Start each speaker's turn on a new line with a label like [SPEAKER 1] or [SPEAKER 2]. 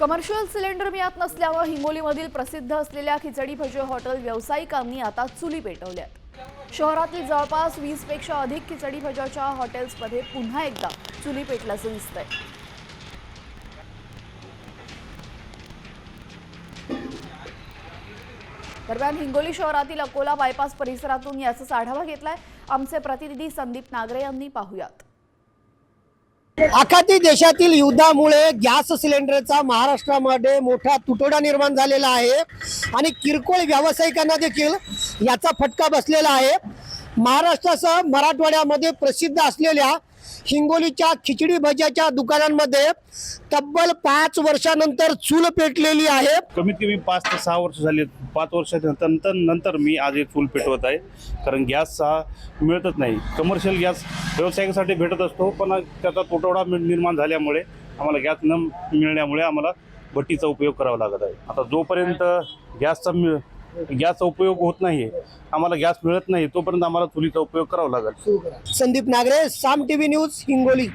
[SPEAKER 1] Commercial cylinder मिळत नसल्यावर हिंगोलीमधील प्रसिद्ध असलेल्या खिचडी भजे हॉटेल व्यावसायिकांनी आता चुली पेटवल्यात। शहरातील जवळपास 20 पेक्षा अधिक खिचडी भजाच्या हॉटेल्समध्ये पुन्हा एकदा चुली पेटल्याचं दिसतंय। दरम्यान हिंगोली शहरातील अकोला बायपास परिसरातून याचा आढावा घेतलाय आमचे प्रतिनिधी संदीप नागरे यांनी। पाहूयात।
[SPEAKER 2] आखाती देशातील युद्धामुळे गॅस सिलेंडरचा महाराष्ट्रामध्ये मोठा तुटवडा निर्माण झालेला आहे आणि किरकोळ व्यावसायिकांना देखील याचा फटका बसलेला आहे। महाराष्ट्रासह मराठवाड्यामध्ये प्रसिद्ध असलेल्या हिंगोलीच्या खिचडी भज्याच्या दुकानांमध्ये तब्बल 5 वर्षानंतर चूल पेटलेली आहे।
[SPEAKER 3] कमीत कमी 5 ते 6 वर्ष झाली। 5 वर्षानंतर मी आज एक चूल पेटवत आहे, कारण गॅस हा मिळतच नाही। कमर्शियल गॅस व्यावसायिकासाठी भेटत असतो, पण त्याचा तुटवडा निर्माण झाल्यामुळे आम्हाला गॅस न मिळण्यामुळे आम्हाला भट्टीचा उपयोग करावा लागत आहे। आता जोपर्यंत गॅसचा उपयोग होत नाही, आम्हाला गॅस मिळत नाही, तोपर्यंत आम्हाला चुलीचा उपयोग करावा लागेल।
[SPEAKER 2] संदीप नागरे, साम टीव्ही न्यूज, हिंगोली।